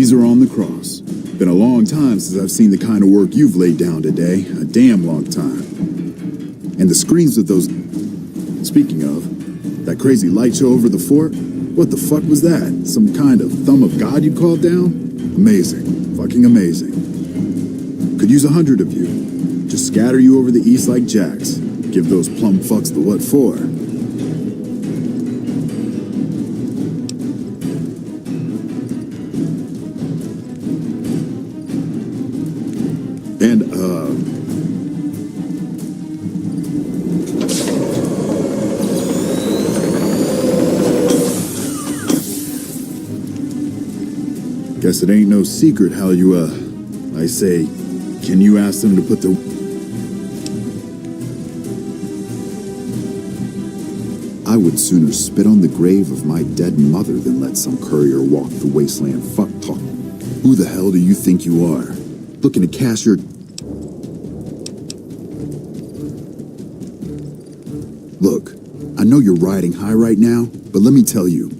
Caesar on the cross. Been a long time since I've seen the kind of work you've laid down today. A damn long time. And the screams of those... Speaking of, that crazy light show over the fort? What the fuck was that? Some kind of thumb of God you called down? Amazing. Fucking amazing. Could use 100 of you. Just scatter you over the east like jacks. Give those plum fucks the what for. And, guess it ain't no secret how you, I say, can you ask them to put the... I would sooner spit on the grave of my dead mother than let some courier walk the wasteland fuck talk. Who the hell do you think you are? Looking to cash your... Look, I know you're riding high right now, but let me tell you,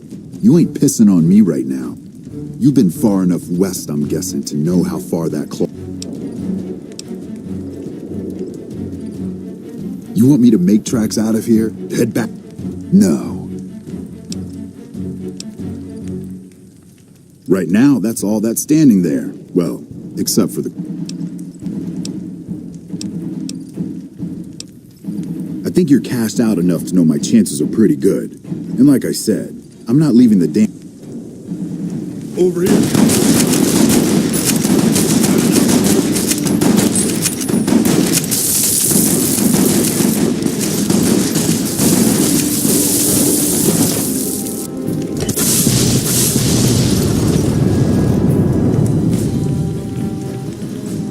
you ain't pissing on me right now. You've been far enough west, I'm guessing, to know how far that claw... You want me to make tracks out of here? Head back? No. Right now, that's all that's standing there. Well, except for the... I think you're cashed out enough to know my chances are pretty good. And like I said, I'm not leaving the damn... Over here.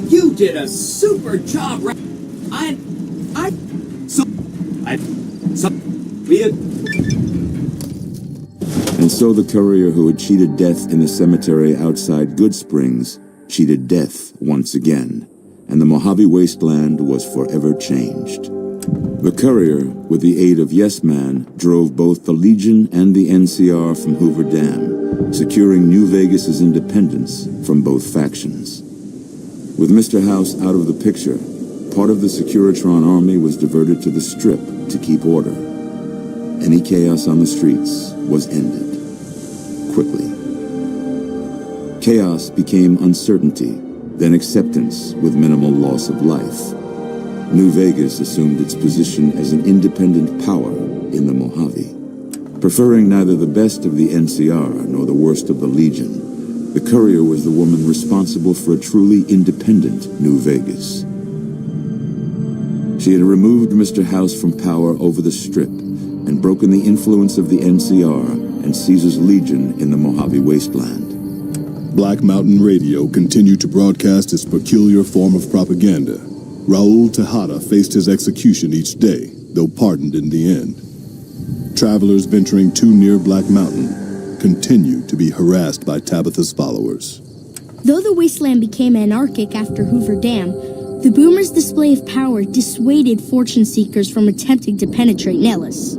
You did a super job, right? And so the courier who had cheated death in the cemetery outside Good Springs cheated death once again, and the Mojave wasteland was forever changed. The courier, with the aid of Yes Man, drove both the Legion and the NCR from Hoover Dam, securing New Vegas's independence from both factions. With Mr. House out of the picture, part of the Securitron army was diverted to the Strip to keep order. Any chaos on the streets was ended. Quickly. Chaos became uncertainty, then acceptance with minimal loss of life. New Vegas assumed its position as an independent power in the Mojave. Preferring neither the best of the NCR nor the worst of the Legion, the courier was the woman responsible for a truly independent New Vegas. She had removed Mr. House from power over the Strip and broken the influence of the NCR and Caesar's Legion in the Mojave wasteland. Black Mountain Radio continued to broadcast its peculiar form of propaganda. Raul Tejada faced his execution each day, though pardoned in the end. Travelers venturing too near Black Mountain continued to be harassed by Tabitha's followers. Though the wasteland became anarchic after Hoover Dam, the boomers' display of power dissuaded fortune seekers from attempting to penetrate Nellis.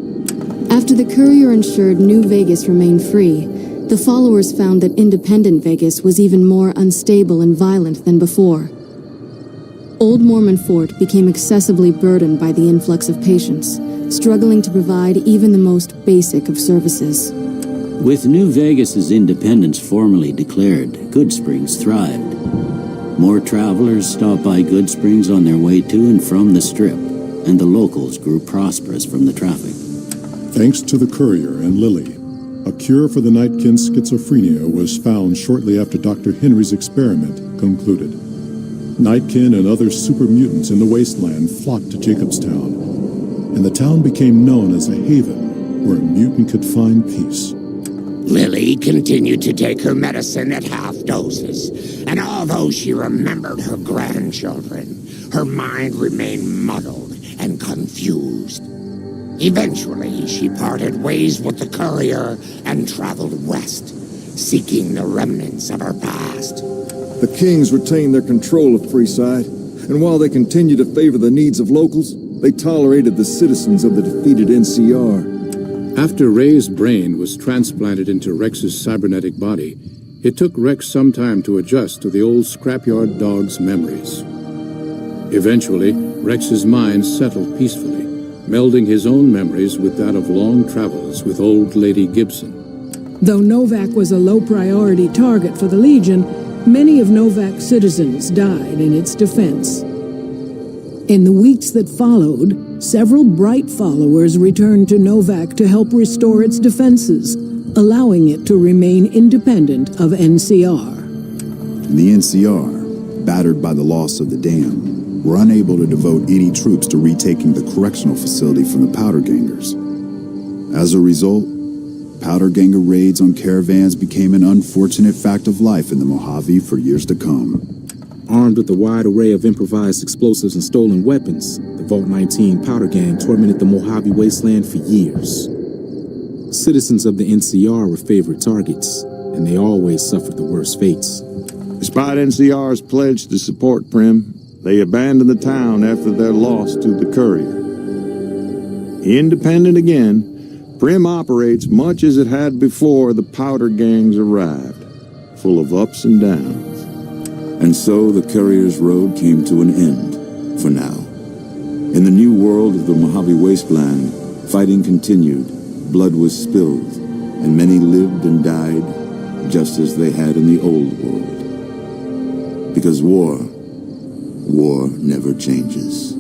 After the courier ensured New Vegas remained free, the followers found that independent Vegas was even more unstable and violent than before. Old Mormon Fort became excessively burdened by the influx of patients, struggling to provide even the most basic of services. With New Vegas's independence formally declared, Good Springs thrived. More travelers stopped by Good Springs on their way to and from the Strip, and the locals grew prosperous from the traffic. Thanks to the courier and Lily, a cure for the Nightkin schizophrenia was found shortly after Dr. Henry's experiment concluded. Nightkin and other super mutants in the wasteland flocked to Jacobstown, and the town became known as a haven where a mutant could find peace. Lily continued to take her medicine at half doses, and although she remembered her grandchildren, her mind remained muddled and confused. Eventually, she parted ways with the courier and traveled west, seeking the remnants of her past. The Kings retained their control of Freeside, and while they continued to favor the needs of locals, they tolerated the citizens of the defeated NCR. After Ray's brain was transplanted into Rex's cybernetic body, It took Rex some time to adjust to the old scrapyard dog's memories. Eventually, Rex's mind settled peacefully, melding his own memories with that of long travels with old Lady Gibson. Though Novak was a low-priority target for the Legion, many of Novak's citizens died in its defense. In the weeks that followed, several bright followers returned to Novak to help restore its defenses, allowing it to remain independent of NCR. The NCR, battered by the loss of the dam, were unable to devote any troops to retaking the correctional facility from the powder gangers. As a result, powder ganger raids on caravans became an unfortunate fact of life in the Mojave for years to come. Armed with a wide array of improvised explosives and stolen weapons, the Vault 19 powder gang tormented the Mojave wasteland for years. Citizens of the NCR were favorite targets, and they always suffered the worst fates. Despite NCR's pledge to support Prim, they abandoned the town after their loss to the Courier. Independent again, Prim operates much as it had before the powder gangs arrived, full of ups and downs. And so the Courier's road came to an end, for now. In the new world of the Mojave Wasteland, fighting continued, blood was spilled, and many lived and died just as they had in the old world. Because war never changes.